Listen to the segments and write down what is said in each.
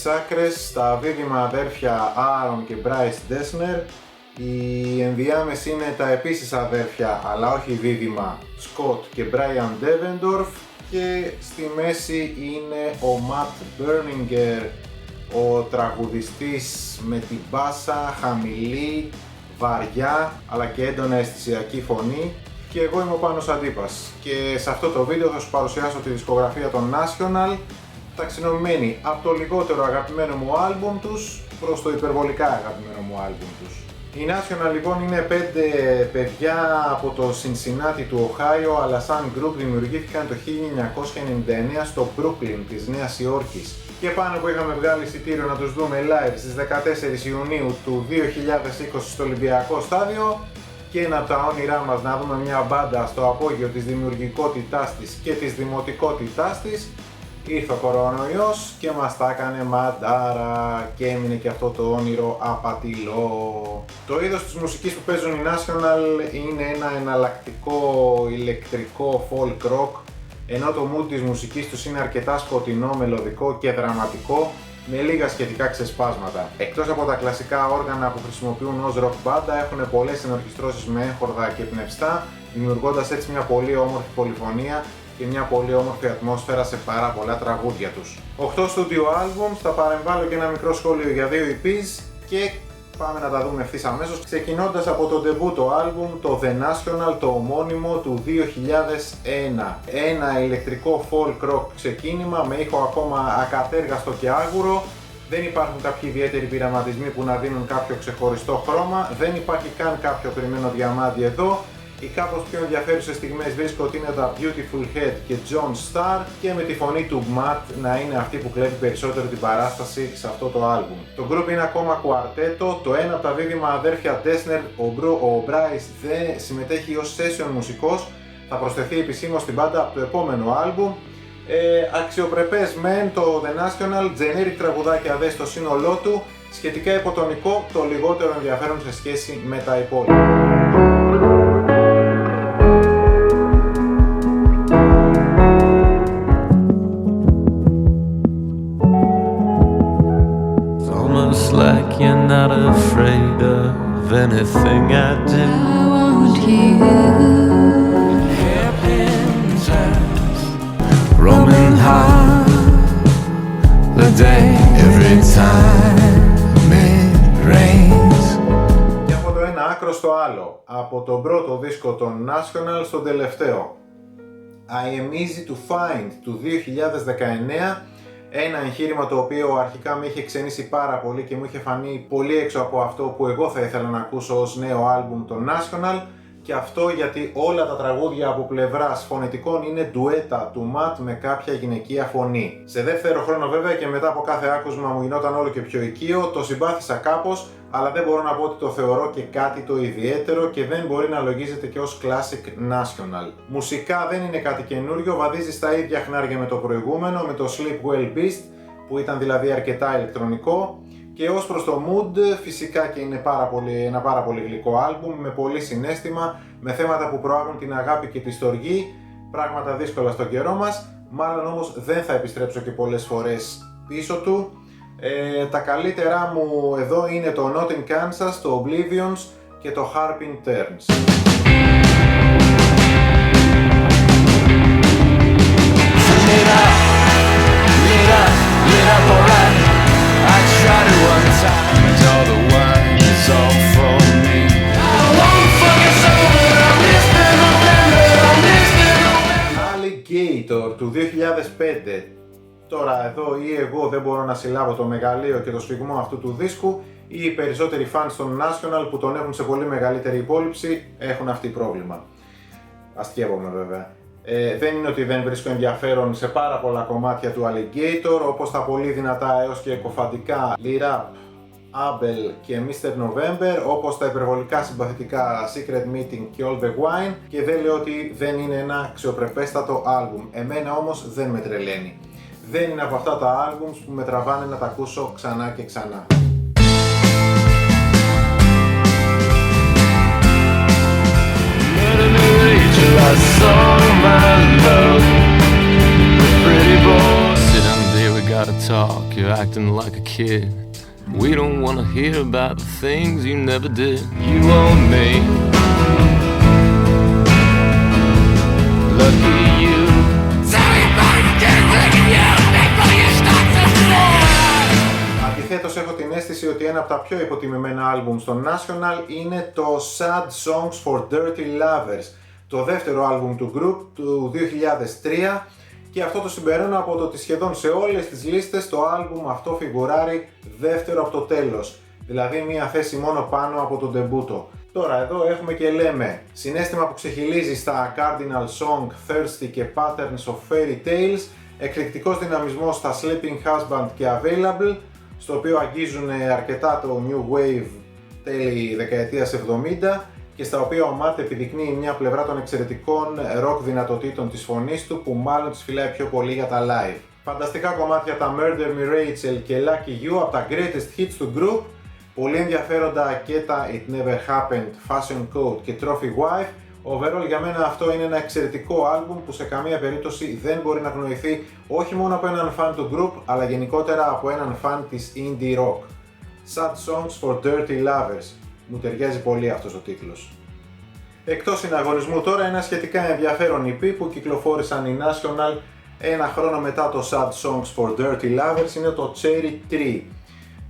άκρες στα δίδυμα αδέρφια Aaron και Bryce Dessner. Η ενδιάμεση είναι τα επίσης αδέρφια, αλλά όχι δίδυμα, Scott και Brian Devendorf. Και στη μέση είναι ο Matt Berninger, ο τραγουδιστής με την μπάσα χαμηλή, βαριά, αλλά και έντονα αισθησιακή φωνή. Και εγώ είμαι ο Πάνος Αντίπας και σε αυτό το βίντεο θα σου παρουσιάσω τη δισκογραφία των National, ταξινομημένη από το λιγότερο αγαπημένο μου άλμπουμ τους προς το υπερβολικά αγαπημένο μου άλμπουμ τους. Οι National λοιπόν είναι 5 παιδιά από το Cincinnati του Ohio, αλλά σαν group δημιουργήθηκαν το 1999 στο Brooklyn της Νέας Υόρκης. Και πάνω που είχαμε βγάλει εισιτήριο να τους δούμε live στις 14 Ιουνίου του 2020 στο Ολυμπιακό Στάδιο, και ένα από τα όνειρά μας να δούμε μια μπάντα στο απόγειο της δημιουργικότητάς της και της δημοτικότητάς της, ήρθε ο κορονοϊός και μας τα έκανε μαντάρα και έμεινε και αυτό το όνειρο απατηλό. Το είδος της μουσικής που παίζουν οι National είναι ένα εναλλακτικό ηλεκτρικό folk rock, ενώ το mood της μουσικής τους είναι αρκετά σκοτεινό, μελωδικό και δραματικό, με λίγα σχετικά ξεσπάσματα. Εκτός από τα κλασικά όργανα που χρησιμοποιούν ως rock μπάντα, έχουν πολλές ενορχιστρώσεις με έγχορδα και πνευστά, δημιουργώντας έτσι μια πολύ όμορφη πολυφωνία και μια πολύ όμορφη ατμόσφαιρα σε πάρα πολλά τραγούδια τους. 8 studio albums, θα παρεμβάλλω και ένα μικρό σχόλιο για 2 EPs και πάμε να τα δούμε ευθύς αμέσως, ξεκινώντας από το ντεμπούτο άλμπουμ, το The National, το ομώνυμο του 2001. Ένα ηλεκτρικό folk rock ξεκίνημα με ήχο ακόμα ακατέργαστο και άγουρο. Δεν υπάρχουν κάποιοι ιδιαίτεροι πειραματισμοί που να δίνουν κάποιο ξεχωριστό χρώμα, δεν υπάρχει καν κάποιο κρυμμένο διαμάντι εδώ. Οι κάπως πιο ενδιαφέρουσες στιγμές βρίσκω ότι είναι τα Beautiful Head και John Starr, και με τη φωνή του Matt να είναι αυτή που κλέβει περισσότερο την παράσταση σε αυτό το άλμπουμ. Το group είναι ακόμα κουαρτέτο, το ένα από τα δίδυμα αδέρφια Dessner, ο Bryce, δεν συμμετέχει ως session μουσικός, θα προσθεθεί επισήμως στην μπάντα από το επόμενο άλμπουμ. Αξιοπρεπές μεν το The National, generic τραγουδάκια δε στο σύνολό του, σχετικά υποτονικό, το λιγότερο ενδιαφέρον σε σχέση με τα υπόλοιπα. Like you're not afraid of anything I do. I want you. Hypnotized, roaming high the day every time it rains. Και από το ένα άκρο στο άλλο, από τον πρώτο δίσκο των National στον τελευταίο, I Am Easy to Find του 2019, ένα εγχείρημα το οποίο αρχικά με είχε ξενήσει πάρα πολύ και μου είχε φανεί πολύ έξω από αυτό που εγώ θα ήθελα να ακούσω ως νέο άλμπουμ των National, και αυτό γιατί όλα τα τραγούδια από πλευράς φωνητικών είναι ντουέτα του Matt με κάποια γυναικεία φωνή. Σε δεύτερο χρόνο βέβαια και μετά από κάθε άκουσμα μου γινόταν όλο και πιο οικείο, το συμπάθησα κάπως, αλλά δεν μπορώ να πω ότι το θεωρώ και κάτι το ιδιαίτερο και δεν μπορεί να λογίζεται και ως classic National. Μουσικά δεν είναι κάτι καινούριο, βαδίζει στα ίδια χνάρια με το προηγούμενο, με το Sleep Well Beast, που ήταν δηλαδή αρκετά ηλεκτρονικό. Και ως προς το mood, φυσικά και είναι ένα πάρα πολύ γλυκό άλμπουμ με πολύ συναίσθημα, με θέματα που προάγουν την αγάπη και τη στοργή, πράγματα δύσκολα στον καιρό μας, μάλλον όμως δεν θα επιστρέψω και πολλές φορές πίσω του. Τα καλύτερά μου εδώ είναι το Not in Kansas, το Oblivions και το Harp in Turns. Alligator του 2005. Τώρα εδώ ή εγώ δεν μπορώ να συλλάβω το μεγαλείο και το σφιγμό αυτού του δίσκου, ή οι περισσότεροι fans των National που τον έχουν σε πολύ μεγαλύτερη υπόλοιψη έχουν αυτή πρόβλημα. Αστιεύομαι βέβαια. Δεν είναι ότι δεν βρίσκω ενδιαφέρον σε πάρα πολλά κομμάτια του Alligator, όπως τα πολύ δυνατά έως και εκοφαντικά Lit Up, Abel και Mr. November, όπως τα υπερβολικά συμπαθητικά Secret Meeting και All the Wine, και δεν λέω ότι δεν είναι ένα αξιοπρεπέστατο άλμπουμ. Εμένα όμως δεν με τρελαίνει. Δεν είναι από αυτά τα άλμπουμς που με τραβάνε να τα ακούσω ξανά και ξανά. Sit down, dear, we gotta talk. You're acting like a kid. We don't wanna hear about the things you never did. You own me. Lucky you. Αντιθέτως, έχω την αίσθηση ότι ένα από τα πιο υποτιμημένα άλμπουμ στο National είναι το Sad Songs for Dirty Lovers, το δεύτερο άλμπουμ του group του 2003, και αυτό το συμπεραίνω από το ότι σχεδόν σε όλες τις λίστες το άλμπουμ αυτό φιγουράρει δεύτερο από το τέλος, δηλαδή μία θέση μόνο πάνω από τον ντεμπούτο. Τώρα εδώ έχουμε και λέμε συναίσθημα που ξεχυλίζει στα Cardinal Song, Thirsty και Patterns of Fairy Tales, εκρηκτικός δυναμισμός στα Sleeping Husband και Available, στο οποίο αγγίζουν αρκετά το New Wave τέλη δεκαετίας 70 και στα οποία ο Matt επιδεικνύει μια πλευρά των εξαιρετικών rock δυνατοτήτων της φωνής του που μάλλον τις φυλάει πιο πολύ για τα live. Φανταστικά κομμάτια τα Murder Me Rachel και Lucky You από τα greatest hits του group, πολύ ενδιαφέροντα και τα It Never Happened, Fashion Code και Trophy Wife. Overall για μένα αυτό είναι ένα εξαιρετικό άλμπουμ που σε καμία περίπτωση δεν μπορεί να γνωριθεί όχι μόνο από έναν φαν του group αλλά γενικότερα από έναν φαν της indie rock. Sad Songs for Dirty Lovers. Μου ταιριάζει πολύ αυτός ο τίτλος. Εκτός συναγωνισμού τώρα, ένα σχετικά ενδιαφέρον EP που κυκλοφόρησαν οι National ένα χρόνο μετά το Sad Songs for Dirty Lovers είναι το Cherry Tree,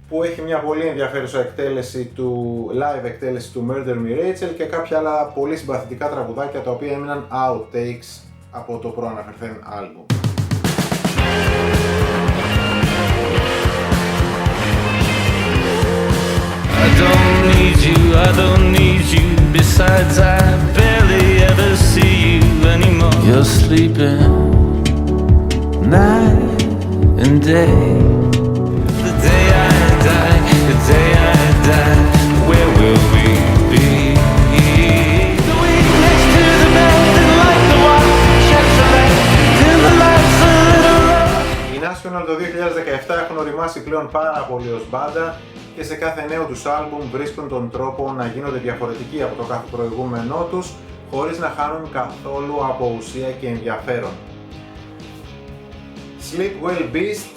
που έχει μια πολύ ενδιαφέρουσα live εκτέλεση του Murder Me Rachel και κάποια άλλα πολύ συμπαθητικά τραγουδάκια τα οποία έμειναν outtakes από το προαναφερθέν άλμπουμ. I don't need you, I don't need you. Besides, I barely ever see you anymore. You're sleeping night and day. The day I die, the day I die, where will we be? The week next to the bed and like the one sheds the light, till the lights a little low. Οι National το 2017 έχουν οριμάσει πλέον πάρα πολύ ως μπάντα και σε κάθε νέο τους άλμπουμ βρίσκουν τον τρόπο να γίνονται διαφορετικοί από το κάθε προηγούμενό τους χωρίς να χάνουν καθόλου από ουσία και ενδιαφέρον. Sleep Well Beast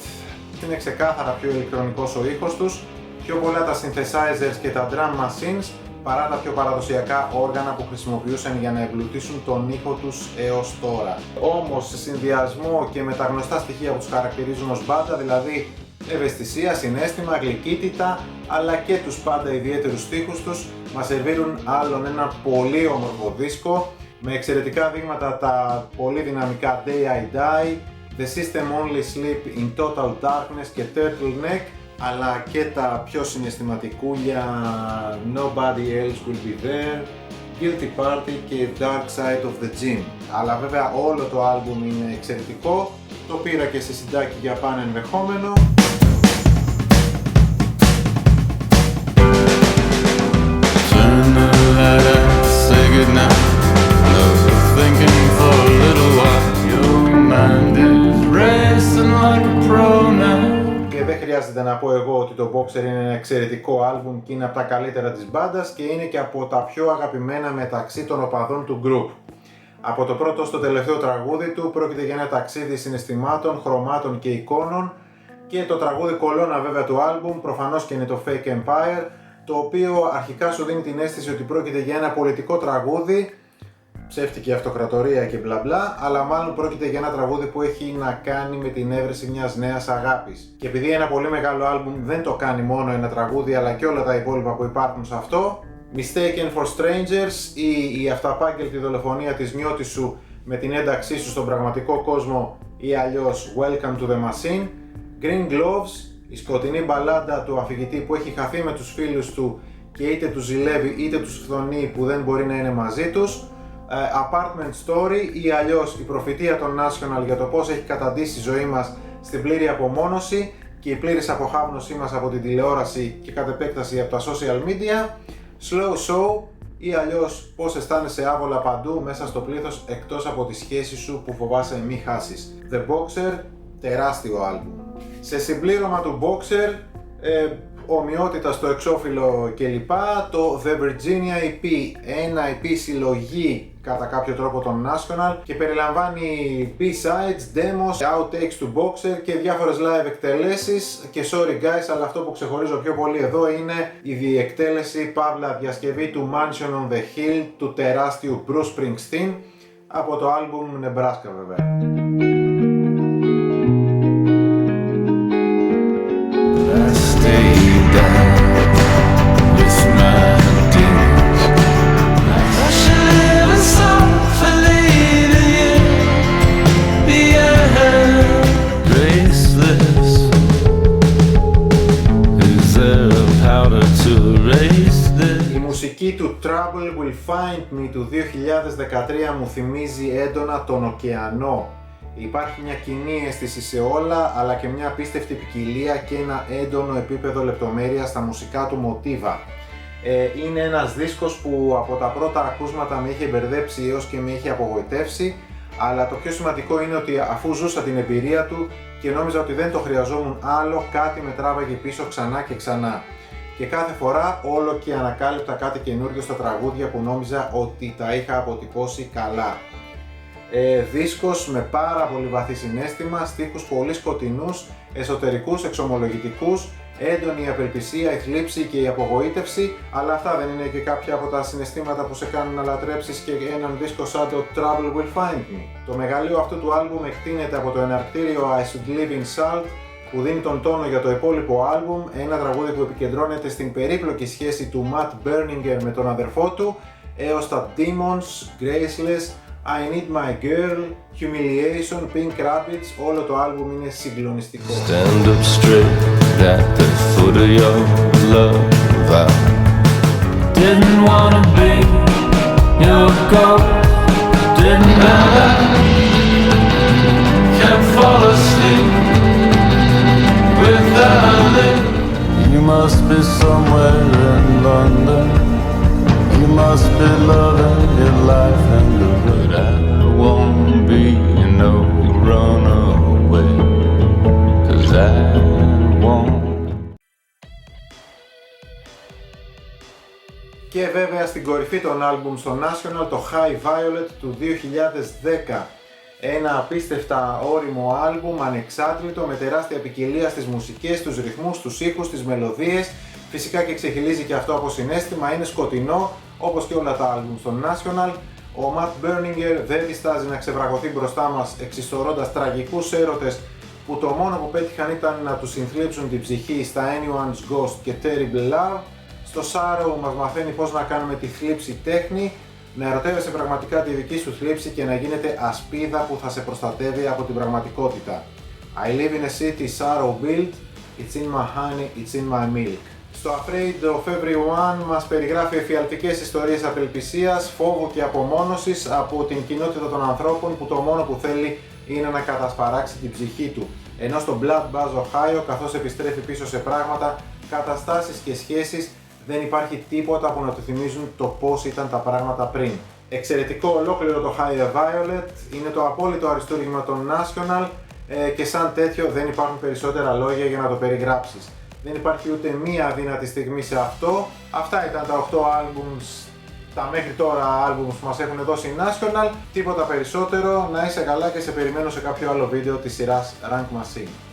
είναι ξεκάθαρα πιο ηλεκτρονικός ο ήχος τους, πιο πολλά τα synthesizers και τα drum machines παρά τα πιο παραδοσιακά όργανα που χρησιμοποιούσαν για να εμπλουτίσουν τον ήχο τους έως τώρα. Όμως σε συνδυασμό και με τα γνωστά στοιχεία που τους χαρακτηρίζουν ως μπάντα, δηλαδή ευαισθησία, συναίσθημα, γλυκύτητα, αλλά και τους πάντα ιδιαίτερους στίχους τους, μας σερβίρουν άλλον ένα πολύ όμορφο δίσκο με εξαιρετικά δείγματα τα πολύ δυναμικά Day I Die, The System Only Sleep in Total Darkness και Turtleneck, αλλά και τα πιο συναισθηματικούλια Nobody Else Will Be There, Guilty Party και Dark Side of the Gym. Αλλά βέβαια όλο το άλμπουμ είναι εξαιρετικό, το πήρα και σε συντάκι για πάνω ενδεχόμενο. Turn the light out, say goodnight. No thinking for a little while. Your mind is racing like a pro now. Και δεν χρειάζεται να πω εγώ ότι το Boxer είναι ένα εξαιρετικό άλμπουμ και είναι από τα καλύτερα της μπάντας και είναι και από τα πιο αγαπημένα μεταξύ των οπαδών του group. Από το πρώτο στο τελευταίο τραγούδι του πρόκειται για ένα ταξίδι συναισθημάτων, χρωμάτων και εικόνων και το τραγούδι κολόνα βέβαια του άλμπουμ προφανώς και είναι το Fake Empire, το οποίο αρχικά σου δίνει την αίσθηση ότι πρόκειται για ένα πολιτικό τραγούδι, ψεύτικη αυτοκρατορία και μπλα μπλα, αλλά μάλλον πρόκειται για ένα τραγούδι που έχει να κάνει με την έβρεση μιας νέας αγάπης. Και επειδή ένα πολύ μεγάλο άλμπουμ δεν το κάνει μόνο ένα τραγούδι αλλά και όλα τα υπόλοιπα που υπάρχουν σε αυτό, Mistaken for Strangers ή η αυταπάγγελτη δολοφονία της νιώτης σου με την ένταξή σου στον πραγματικό κόσμο ή αλλιώς Welcome to the Machine, Green Gloves, η σκοτεινή μπαλάντα του αφηγητή που έχει χαθεί με τους φίλους του και είτε τους ζηλεύει είτε τους φθονεί που δεν μπορεί να είναι μαζί τους, Apartment Story ή αλλιώς η προφητεία των National για το πώς έχει καταντήσει η ζωή μας στην πλήρη απομόνωση και η πλήρης αποχάπνωσή μας από την τηλεόραση και κατ' επέκταση από τα social media, Slow Show ή αλλιώς πώς αισθάνεσαι άβολα παντού μέσα στο πλήθος εκτός από τη σχέση σου που φοβάσαι μη χάσεις. The Boxer, τεράστιο άλμπουμ. Σε συμπλήρωμα του Boxer, ομοιότητα στο εξώφυλλο κλπ. Το The Virginia EP, ένα EP συλλογή κατά κάποιο τρόπο των National και περιλαμβάνει B-sides, demos, outtakes του Boxer και διάφορες live εκτελέσεις και sorry guys, αλλά αυτό που ξεχωρίζω πιο πολύ εδώ είναι η διεκτέλεση παύλα διασκευή του Mansion on the Hill του τεράστιου Bruce Springsteen από το άλμπουμ Nebraska βέβαια. Η μουσική του Trouble Will Find Me του 2013 μου θυμίζει έντονα τον ωκεανό. Υπάρχει μια κοινή αίσθηση σε όλα, αλλά και μια απίστευτη ποικιλία και ένα έντονο επίπεδο λεπτομέρειας στα μουσικά του μοτίβα. Είναι ένας δίσκος που από τα πρώτα ακούσματα με είχε μπερδέψει έως και με είχε απογοητεύσει, αλλά το πιο σημαντικό είναι ότι αφού ζούσα την εμπειρία του και νόμιζα ότι δεν το χρειαζόμουν άλλο, κάτι με τράβαγε πίσω ξανά και ξανά. Και κάθε φορά όλο και ανακάλυπτα κάτι καινούργιο στα τραγούδια που νόμιζα ότι τα είχα αποτυπώσει καλά. Δίσκος με πάρα πολύ βαθύ συναίσθημα, στίχους πολύ σκοτεινούς, εσωτερικούς, εξομολογητικούς, έντονη η απελπισία, η θλίψη και η απογοήτευση, αλλά αυτά δεν είναι και κάποια από τα συναισθήματα που σε κάνουν να λατρέψεις και έναν δίσκο σαν το Trouble Will Find Me. Το μεγαλείο αυτού του άλμπουμ εκτείνεται από το εναρκτήριο I Should Live in Salt, που δίνει τον τόνο για το υπόλοιπο άλμπουμ, ένα τραγούδι που επικεντρώνεται στην περίπλοκη σχέση του Matt Berninger με τον αδερφό του, έως τα Demons, Graceless, I Need My Girl, Humiliation, Pink Rabbits, όλο το άλμπουμ είναι συγκλονιστικό. Stand up straight at the foot of your love. I didn't wanna be your ghost, didn't know that. Can't fall asleep without it. You must be somewhere in London. You must be loving your life in the road. I won't be no runaway, 'cause I won't. Και βέβαια στην κορυφή των άλμπουμ στο National, το High Violet του 2010. Ένα απίστευτα όριμο άλμπουμ, ανεξάντλητο, με τεράστια ποικιλία στις μουσικές, στους ρυθμούς, στους ήχους, στις μελωδίες. Φυσικά και ξεχυλίζει και αυτό από συναίσθημα, είναι σκοτεινό, όπως και όλα τα άλμπουμ στο National. Ο Matt Berninger δεν διστάζει να ξεβραγωθεί μπροστά μας εξιστορώντας τραγικούς έρωτες που το μόνο που πέτυχαν ήταν να τους συνθλίψουν την ψυχή στα Anyone's Ghost και Terrible Love. Στο Sorrow μας μαθαίνει πώς να κάνουμε τη θλίψη τέχνη, να ερωτεύεσαι πραγματικά τη δική σου θλίψη και να γίνεται ασπίδα που θα σε προστατεύει από την πραγματικότητα. I live in a city sorrow built, it's in my honey, it's in my milk. Στο Afraid of Everyone μας περιγράφει εφιαλτικές ιστορίες απελπισίας, φόβου και απομόνωσης από την κοινότητα των ανθρώπων που το μόνο που θέλει είναι να κατασπαράξει την ψυχή του. Ενώ στο Blood Bath Ohio, καθώς επιστρέφει πίσω σε πράγματα, καταστάσεις και σχέσεις, δεν υπάρχει τίποτα που να του θυμίζουν το πώς ήταν τα πράγματα πριν. Εξαιρετικό ολόκληρο το High Violet, είναι το απόλυτο αριστούργημα των National και σαν τέτοιο δεν υπάρχουν περισσότερα λόγια για να το περιγράψεις. Δεν υπάρχει ούτε μία αδύνατη στιγμή σε αυτό. Αυτά ήταν τα 8 albums, τα μέχρι τώρα albums που μας έχουν δώσει οι National. Τίποτα περισσότερο, να είσαι καλά και σε περιμένω σε κάποιο άλλο βίντεο της σειράς Rank Machine.